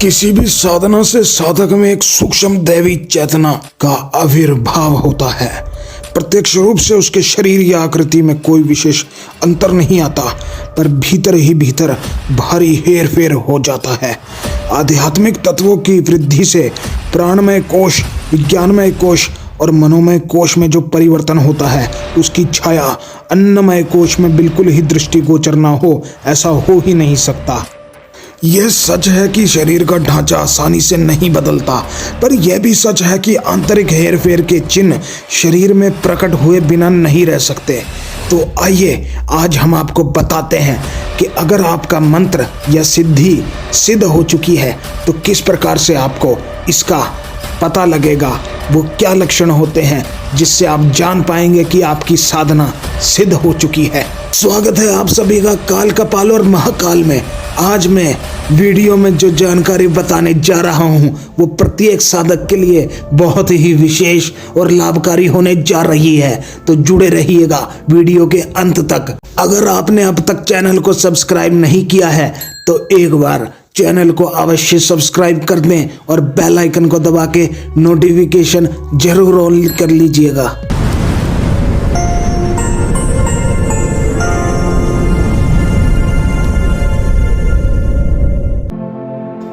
किसी भी साधना से साधक में एक सूक्ष्म दैवी चेतना का आविर्भाव होता है। प्रत्यक्ष रूप से उसके शरीर या आकृति में कोई विशेष अंतर नहीं आता, पर भीतर ही भीतर भारी हेर फेर हो जाता है। आध्यात्मिक तत्वों की वृद्धि से प्राणमय कोश, विज्ञानमय कोश और मनोमय कोश में जो परिवर्तन होता है, उसकी छाया अन्नमय कोश में बिल्कुल ही दृष्टिगोचर न हो, ऐसा हो ही नहीं सकता। यह सच है कि शरीर का ढांचा आसानी से नहीं बदलता, पर यह भी सच है कि आंतरिक हेरफेर के चिन्ह शरीर में प्रकट हुए बिना नहीं रह सकते। तो आइए आज हम आपको बताते हैं कि अगर आपका मंत्र या सिद्धि सिद्ध हो चुकी है तो किस प्रकार से आपको इसका पता लगेगा, वो क्या लक्षण होते हैं जिससे आप जान पाएंगे कि आपकी साधना सिद्ध हो चुकी है। स्वागत है आप सभी का काल कपाल और महाकाल में। आज मैं वीडियो में जो जानकारी बताने जा रहा हूं वो प्रत्येक साधक के लिए बहुत ही विशेष और लाभकारी होने जा रही है, तो जुड़े रहिएगा वीडियो के अंत तक। अगर आपने अब तक चैनल को सब्सक्राइब नहीं किया है तो एक बार चैनल को अवश्य सब्सक्राइब कर दें और बेल आइकन को दबा के नोटिफिकेशन जरूर ऑन कर लीजिएगा।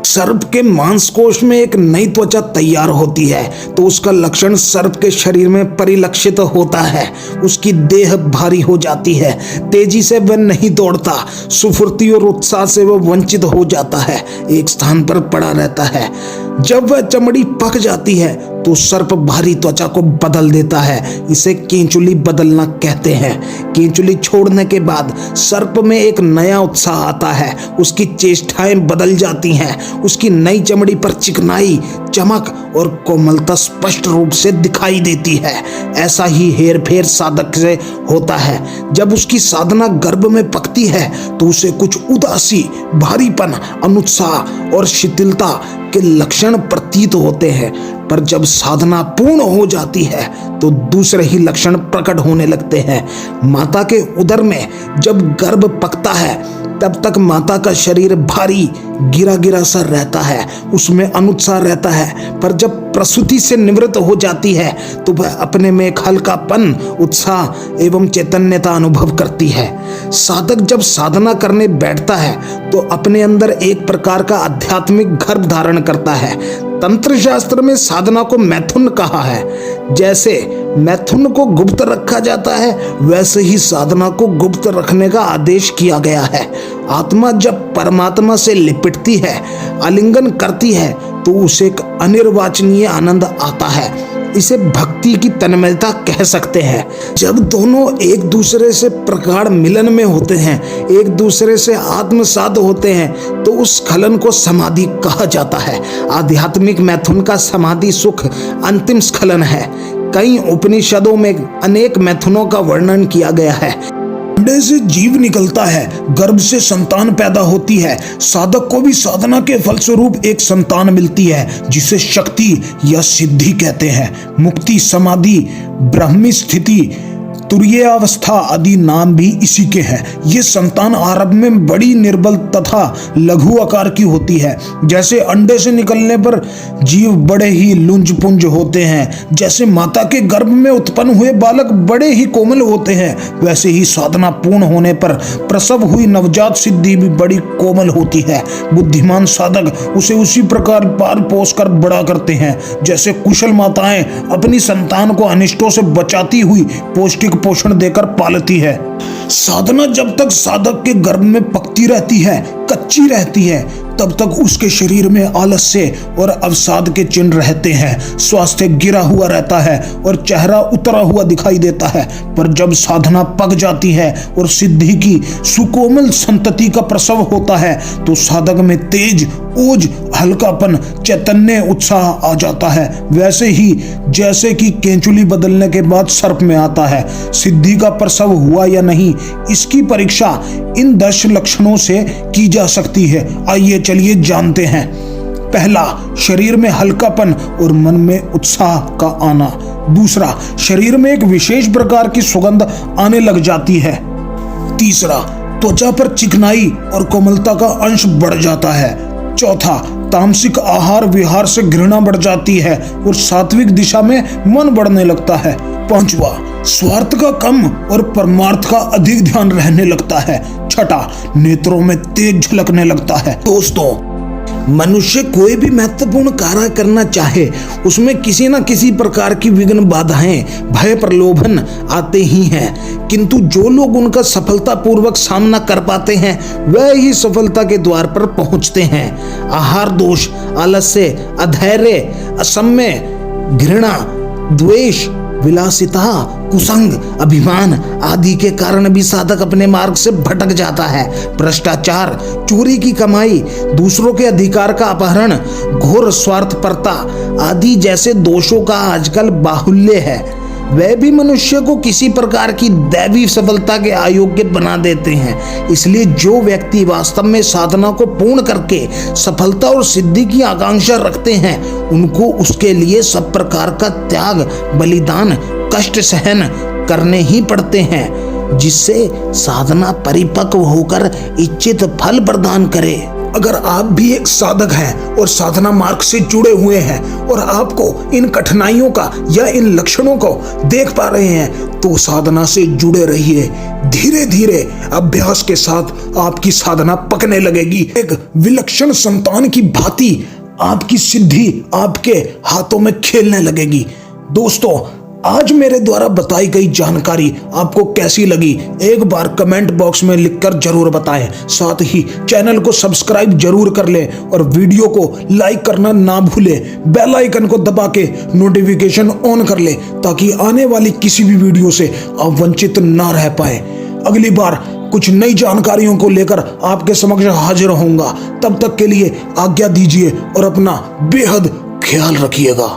सर्प के मांसकोश में एक नई त्वचा तैयार होती है तो उसका लक्षण सर्प के शरीर में परिलक्षित होता है। उसकी देह भारी हो जाती है, तेजी से वह नहीं दौड़ता, सुफुर्ती और उत्साह से वह वंचित हो जाता है, एक स्थान पर पड़ा रहता है। जब वह चमड़ी पक जाती है तो सर्प भारी त्वचा को बदल देता है, इसे केंचुली बदलना कहते हैं। केंचुली छोड़ने के बाद सर्प में एक नया उत्साह आता है, उसकी चेष्टाएं बदल जाती हैं, उसकी नई चमड़ी पर चिकनाई, चमक और कोमलता स्पष्ट रूप से दिखाई देती है। ऐसा ही हेर फेर साधक से होता है। जब उसकी साधना गर्भ में पकती है तो उसे कुछ उदासी, भारीपन, अनुत्साह और शिथिलता के लक्षण प्रतीत होते हैं, पर जब साधना पूर्ण हो जाती है तो दूसरे ही लक्षण प्रकट होने लगते हैं। माता के उदर में जब गर्भ पकता है तब तक माता का शरीर भारी गिरा गिरा सा रहता है, उसमें अनुत्साह रहता है, पर जब प्रसूति से निवृत्त हो जाती है तो वह अपने में एक हल्कापन, उत्साह एवं चैतन्यता अनुभव करती है। साधक जब साधना करने बैठता है तो अपने अंदर एक प्रकार का आध्यात्मिक गर्भ धारण करता है। तंत्र शास्त्र में साधना को मैथुन कहा है। जैसे मैथुन को गुप्त रखा जाता है वैसे ही साधना को गुप्त रखने का आदेश किया गया है। आत्मा जब परमात्मा से लिपटती है, आलिंगन करती है तो उसे एक अनिर्वचनीय आनंद आता है। इसे भक्ति की तन्मयता कह सकते हैं। जब दोनों एक दूसरे से प्रगाढ़ मिलन में होते हैं, एक दूसरे से आत्मसात होते हैं तो उस स्खलन को समाधि कहा जाता है। आध्यात्मिक मैथुन का समाधि सुख अंतिम स्खलन है। कई उपनिषदों में अनेक मैथुनों का वर्णन किया गया है। अंडे से जीव निकलता है, गर्भ से संतान पैदा होती है। साधक को भी साधना के फलस्वरूप एक संतान मिलती है जिसे शक्ति या सिद्धि कहते हैं। मुक्ति, समाधि, ब्राह्मी स्थिति, तुरीय अवस्था आदि नाम भी इसी के हैं। ये संतान आरंभ में बड़ी निर्बल तथा लघु आकार की होती है। जैसे अंडे से निकलने पर जीव बड़े ही लुंज पुंज होते हैं, जैसे माता के गर्भ में उत्पन्न हुए बालक बड़े ही कोमल होते हैं, वैसे ही साधना पूर्ण होने पर प्रसव हुई नवजात सिद्धि भी बड़ी कोमल होती है। बुद्धिमान साधक उसे उसी प्रकार पाल पोस कर बड़ा करते हैं जैसे कुशल माताएं अपनी संतान को अनिष्टों से बचाती हुई पौष्टिक पोषण देकर पालती है। साधना जब तक साधक के गर्भ में पकती रहती है, कच्ची रहती है, तब तक उसके शरीर में आलस्य और अवसाद के चिन्ह रहते हैं। स्वास्थ्य गिरा हुआ रहता है और चेहरा उतरा हुआ दिखाई देता है। पर जब साधना पक जाती है और सिद्धि की सुकोमल संतति का प्रसव होता है तो साधक में तेज, ओज, हल्कापन, चैतन्य, उत्साह आ जाता है। वैसे ही जैसे कि केंचुली बदलने के बाद सर्प में आता है। सिद्धि का प्रसव हुआ या नहीं, इसकी परीक्षा इन 10 लक्षणों से की जा सकती है। आइए चलिए जानते हैं। पहला, शरीर में हल्कापन और मन में उत्साह का आना। दूसरा, शरीर में एक विशेष प्रकार की सुगंध आने लग जाती है। तीसरा, त्वचा पर चिकनाई और कोमलता का अंश बढ़ जाता है। चौथा, तामसिक आहार विहार से घृणा बढ़ जाती है और सात्विक दिशा में मन बढ़ने लगता है। पांचवा, स्वार्थ का कम और परमार्थ का अधिक ध्यान रहने लगता है। छठा, नेत्रों में तेज झलकने लगता है। दोस्तों, मनुष्य कोई भी महत्वपूर्ण कार्य करना चाहे उसमें किसी न किसी प्रकार की विघ्न बाधाएं, भय, प्रलोभन आते ही हैं, किंतु जो लोग उनका सफलतापूर्वक सामना कर पाते हैं वह ही सफलता के द्वार पर पहुंचते हैं। आहार दोष, आलस्य, अधैर्य, असमय, घृणा, द्वेष, विलासिता, कुसंग, अभिमान आदि के कारण भी साधक अपने मार्ग से भटक जाता है। भ्रष्टाचार, चोरी की कमाई, दूसरों के अधिकार का अपहरण, घोर स्वार्थपरता आदि जैसे दोषों का आजकल बाहुल्य है। वह भी मनुष्य को किसी प्रकार की दैवी सफलता के अयोग्य बना देते हैं। इसलिए जो व्यक्ति वास्तव में साधना को पूर्ण करके सफलता और सिद्धि की आकांक्षा रखते हैं उनको उसके लिए सब प्रकार का त्याग, बलिदान, कष्ट सहन करने ही पड़ते हैं, जिससे साधना परिपक्व होकर इच्छित फल प्रदान करे। अगर आप भी एक साधक हैं और साधना मार्ग से जुड़े हुए हैं और आपको इन कठिनाइयों का या इन लक्षणों को देख पा रहे हैं तो साधना से जुड़े रहिए। धीरे धीरे अभ्यास के साथ आपकी साधना पकने लगेगी। एक विलक्षण संतान की भांति आपकी सिद्धि आपके हाथों में खेलने लगेगी। दोस्तों, आज मेरे द्वारा बताई गई जानकारी आपको कैसी लगी एक बार कमेंट बॉक्स में लिखकर जरूर बताएं। साथ ही चैनल को सब्सक्राइब जरूर कर लें और वीडियो को लाइक करना ना भूलें। बेल आइकन को दबा के नोटिफिकेशन ऑन कर लें ताकि आने वाली किसी भी वीडियो से आप वंचित ना रह पाए। अगली बार कुछ नई जानकारियों को लेकर आपके समक्ष हाजिर होऊंगा। तब तक के लिए आज्ञा दीजिए और अपना बेहद ख्याल रखिएगा।